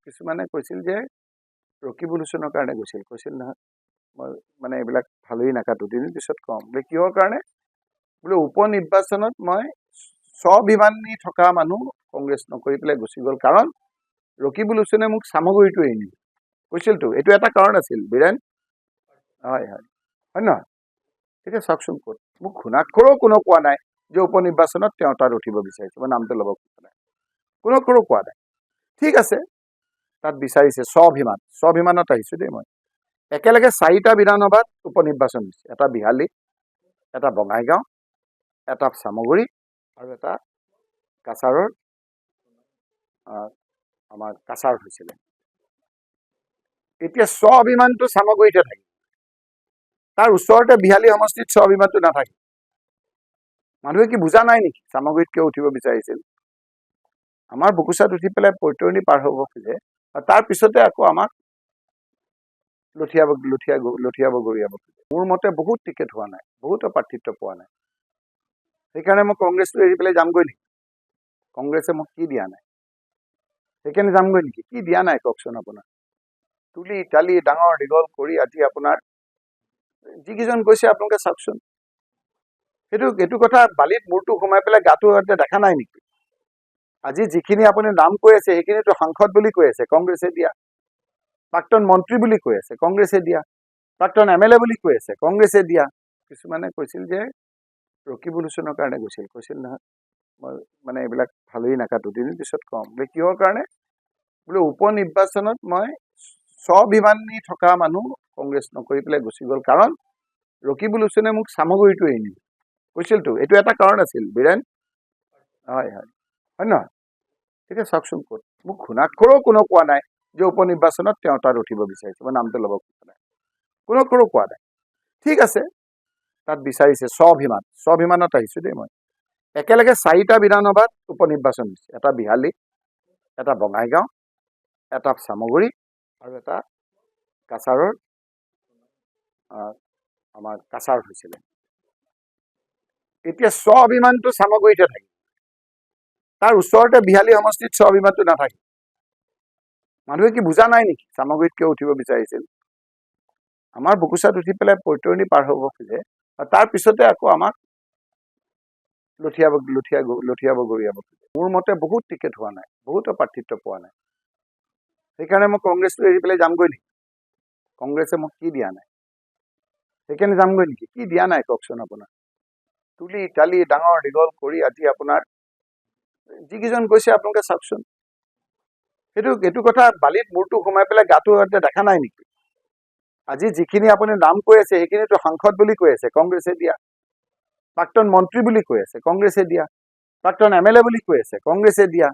কিছুমানে কৈছিল যে ৰকিবুল হুছেইনৰ কাৰণে কৈছিল নহয় মই মানে এইবিলাক ভালই নাকাটো দুদিন পিছত কম বোলে কিহৰ কাৰণে বোলে উপনিৰ্বাচনত মই স্বাভিমানী থকা মানুহ কংগ্ৰেছ নকৰি পেলাই গুচি গ'ল কাৰণ ৰকিবুল হুছেইনে মোক সামগ্ৰীটো এৰি নিদিলে কৈছিলতো এইটো এটা কাৰণ আছিল বীৰেন হয় হয় হয় নহয় এতিয়া চাওকচোন ক'ত মোক শুনাক্ষৰো কোনো কোৱা নাই যে উপনিৰ্বাচনত তেওঁ তাত উঠিব বিচাৰিছে মই নামটো ল'ব খোজা নাই কোনো কোৱা নাই ঠিক আছে তাত বিচাৰিছে স্বাভিমানত আহিছো দেই মই একেলগে 4টা বিধানসভাত উপনিৰ্বাচন হৈছে এটা বিহালী এটা বঙাইগাঁও এটা সামগ্ৰী আৰু এটা কাছাৰৰ আমাৰ কাছাৰ হৈছিলে এতিয়া স্বাভিমানটো সামগ্ৰীতে থাকে তাৰ ওচৰতে বিহালী সমষ্টিত স্বাভিমানটো নাথাকে মানুহে কি বুজা নাই নেকি সামগ্ৰীত কিয় উঠিব বিচাৰিছিল আমাৰ বুকুচাত উঠি পেলাই পৈতৰণি পাৰ হ'ব খোজে তাৰ পিছতে আকৌ আমাক লঠিয়াব গৰিয়াব খোজে মোৰ মতে বহুত টিকেট হোৱা নাই বহুতো প্ৰাৰ্থিত্ব পোৱা নাই সেইকাৰণে মই কংগ্ৰেছটো এৰি পেলাই যামগৈ নেকি কংগ্ৰেছে মোক কি দিয়া নাই সেইকাৰণে যামগৈ নেকি কি দিয়া নাই কওকচোন আপোনাৰ তুলি তালি ডাঙৰ দীঘল কৰি আজি আপোনাৰ যিকেইজন গৈছে আপোনালোকে চাওকচোন এইটো কথা বালিত মূৰটো সোমাই পেলাই গাটো দেখা নাই নেকি আজি যিখিনি আপুনি নাম কৈ আছে সেইখিনিতো সাংসদ বুলি কৈ আছে কংগ্ৰেছে দিয়া প্ৰাক্তন মন্ত্ৰী বুলি কৈ আছে কংগ্ৰেছে দিয়া প্ৰাক্তন MLA বুলি কৈ আছে কংগ্ৰেছে দিয়া কিছুমানে কৈছিল যে ৰকিবুল হুছেইনৰ কাৰণে কৈছিল নহয় মই মানে এইবিলাক ভালই নাকাটো দুদিন পিছত কম বোলে কিহৰ কাৰণে বোলে উপনিৰ্বাচনত মই স্বাভিমানী থকা মানুহ কংগ্ৰেছ নকৰি পেলাই গুচি গ'ল কাৰণ ৰকিবুল হুছেইনে মোক সামগ্ৰীটো এৰি নিদিলে কৈছিলতো এইটো এটা কাৰণ আছিল বীৰেন হয় হয় হয় নহয় এতিয়া চাওকচোন ক'ত মোক শুনাক্ষৰো কোনো কোৱা নাই যে উপনিৰ্বাচনত তেওঁ তাত উঠিব বিচাৰিছে মই নামটো ল'ব খোজা নাই কোনো কোৱা নাই ঠিক আছে তাত বিচাৰিছে স্বাভিমানত আহিছো দেই মই একেলগে 4টা বিধানসভাত উপনিৰ্বাচন হৈছে এটা বিহালী এটা বঙাইগাঁও এটা সামগ্ৰী আৰু এটা কাছাৰৰ আমাৰ কাছাৰ হৈছিলে এতিয়া স্বাভিমানটো সামগ্ৰীতে থাকে তাৰ ওচৰতে বিহালী সমষ্টিত স্বাভিমানটো নাথাকে মানুহে কি বুজা নাই নেকি সামগ্ৰীত কিয় উঠিব বিচাৰিছিল আমাৰ বুকুচাত উঠি পেলাই পৈতৰণি পাৰ হ'ব খোজে তাৰ পিছতে আকৌ আমাক লঠিয়াব গৰিয়াব খোজে মোৰ মতে বহুত টিকেট হোৱা নাই বহুতো প্ৰাৰ্থিত্ব পোৱা নাই সেইকাৰণে মই কংগ্ৰেছটো এৰি পেলাই যামগৈ নেকি কংগ্ৰেছে মোক কি দিয়া নাই সেইকাৰণে যামগৈ নেকি কি দিয়া নাই কওকচোন আপোনাৰ তুলি তালি ডাঙৰ দীঘল কৰি আজি আপোনাৰ যিকেইজন গৈছে আপোনালোকে চাওকচোন এইটো কথা বালিত মূৰটো সোমাই পেলাই গাটো দেখা নাই নেকি আজি যিখিনি আপুনি নাম কৈ আছে সেইখিনিতো সাংসদ বুলি কৈ আছে কংগ্ৰেছে দিয়া প্ৰাক্তন মন্ত্ৰী বুলি কৈ আছে কংগ্ৰেছে দিয়া প্ৰাক্তন MLA বুলি কৈ আছে কংগ্ৰেছে দিয়া